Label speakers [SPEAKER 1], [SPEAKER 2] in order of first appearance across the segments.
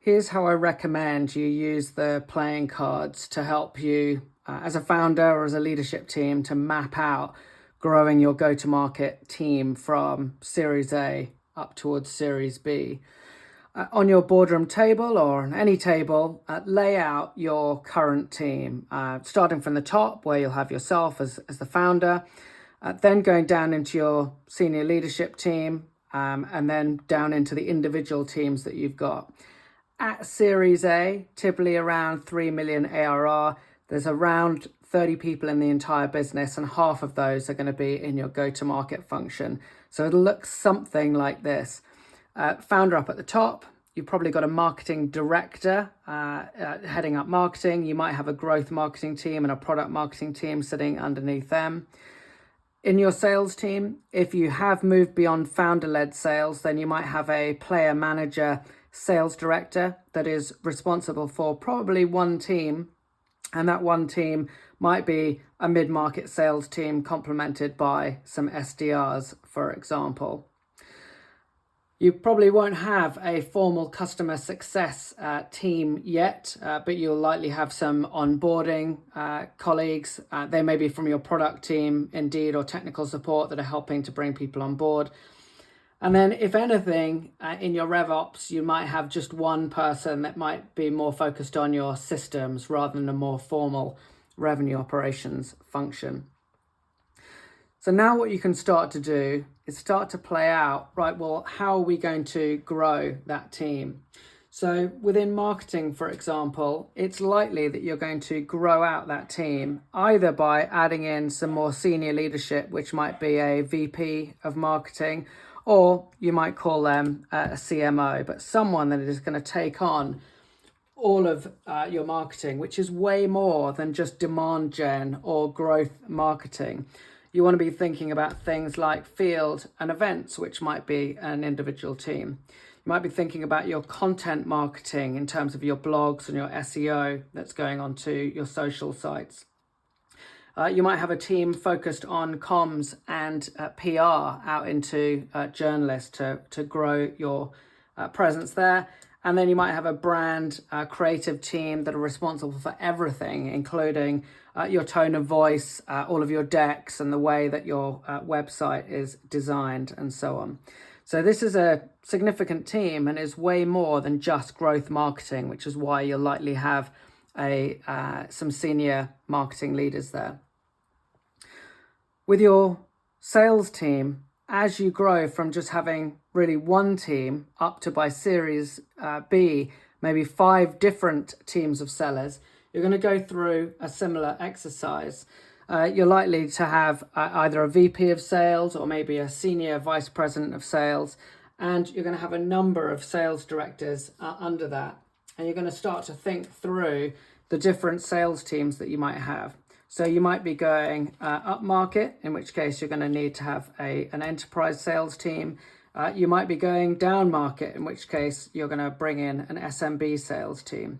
[SPEAKER 1] Here's how I recommend you use the playing cards to help you as a founder or as a leadership team to map out growing your go-to-market team from Series A up towards Series B. On your boardroom table or on any table, lay out your current team, starting from the top where you'll have yourself as the founder, then going down into your senior leadership team, and then down into the individual teams that you've got. At Series A, typically around 3 million ARR, there's around 30 people in the entire business, and half of those are going to be in your go-to-market function. So it'll look something like this. Founder up at the top, you've probably got a marketing director heading up marketing. You might have a growth marketing team and a product marketing team sitting underneath them. In your sales team, if you have moved beyond founder-led sales, then you might have a player manager sales director that is responsible for probably one team, and that one team might be a mid-market sales team complemented by some SDRs, for example. You probably won't have a formal customer success team yet, but you'll likely have some onboarding colleagues. They may be from your product team, indeed, or technical support that are helping to bring people on board. And then if anything, in your RevOps, you might have just one person that might be more focused on your systems rather than a more formal revenue operations function. So now what you can start to do is start to play out, right, well, how are we going to grow that team? So within marketing, for example, it's likely that you're going to grow out that team either by adding in some more senior leadership, which might be a VP of marketing, or you might call them a CMO, but someone that is going to take on all of your marketing, which is way more than just demand gen or growth marketing. You want to be thinking about things like field and events, which might be an individual team. You might be thinking about your content marketing in terms of your blogs and your SEO that's going onto your social sites. You might have a team focused on comms and PR out into journalists to grow your presence there. And then you might have a brand creative team that are responsible for everything, including your tone of voice, all of your decks, and the way that your website is designed, and so on. So this is a significant team and is way more than just growth marketing, which is why you'll likely have some senior marketing leaders there. With your sales team, as you grow from just having really one team up to by Series B, maybe 5 different teams of sellers, you're going to go through a similar exercise. You're likely to have either a VP of sales or maybe a senior vice president of sales, and you're going to have a number of sales directors under that. And you're going to start to think through the different sales teams that you might have. So you might be going up market, in which case you're going to need to have an enterprise sales team. You might be going down market, in which case you're going to bring in an SMB sales team.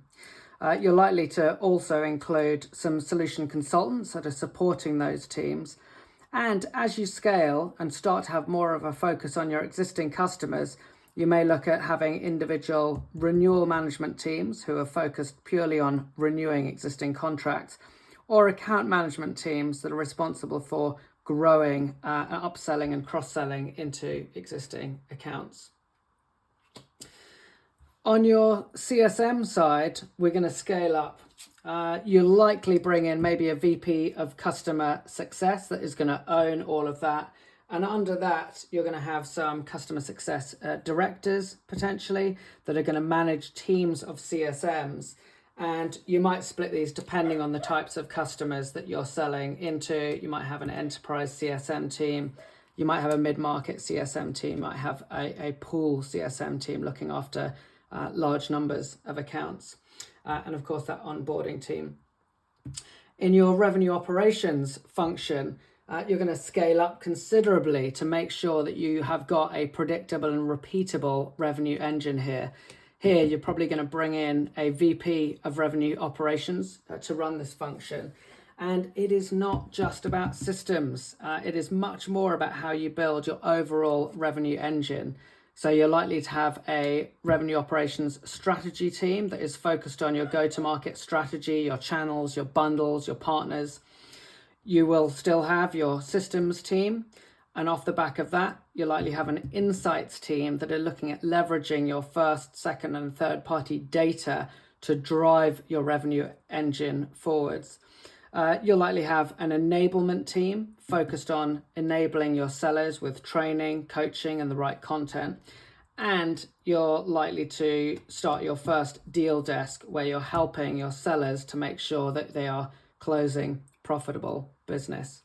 [SPEAKER 1] You're likely to also include some solution consultants that are supporting those teams. And as you scale and start to have more of a focus on your existing customers, you may look at having individual renewal management teams who are focused purely on renewing existing contracts, or account management teams that are responsible for growing, upselling and cross-selling into existing accounts. On your CSM side, we're going to scale up. You'll likely bring in maybe a VP of customer success that is going to own all of that. And under that, you're going to have some customer success directors, potentially, that are going to manage teams of CSMs. And you might split these depending on the types of customers that you're selling into. You might have an enterprise CSM team. You might have a mid-market CSM team. You might have a pool CSM team looking after large numbers of accounts. And of course, that onboarding team. In your revenue operations function, you're going to scale up considerably to make sure that you have got a predictable and repeatable revenue engine here. Here, you're probably going to bring in a VP of revenue operations to run this function. And it is not just about systems. It is much more about how you build your overall revenue engine. So you're likely to have a revenue operations strategy team that is focused on your go-to-market strategy, your channels, your bundles, your partners. You will still have your systems team. And off the back of that, you'll likely have an insights team that are looking at leveraging your first, second, and third party data to drive your revenue engine forwards. You'll likely have an enablement team focused on enabling your sellers with training, coaching, and the right content. And you're likely to start your first deal desk where you're helping your sellers to make sure that they are closing profitable business.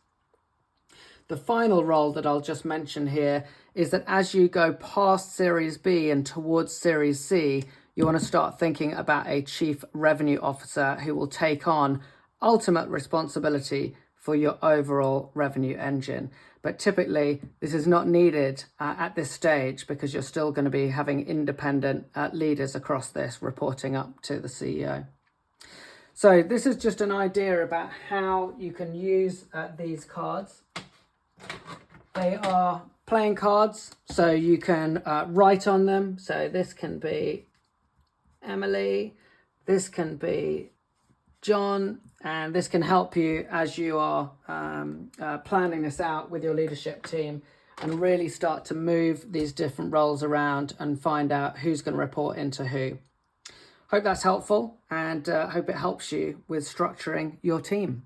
[SPEAKER 1] The final role that I'll just mention here is that as you go past Series B and towards Series C, you want to start thinking about a chief revenue officer who will take on ultimate responsibility for your overall revenue engine. But typically, this is not needed at this stage because you're still going to be having independent leaders across this reporting up to the CEO. So this is just an idea about how you can use these cards. They are playing cards, so you can write on them. So this can be Emily, this can be John, and this can help you as you are planning this out with your leadership team and really start to move these different roles around and find out who's going to report into who. Hope that's helpful, and hope it helps you with structuring your team.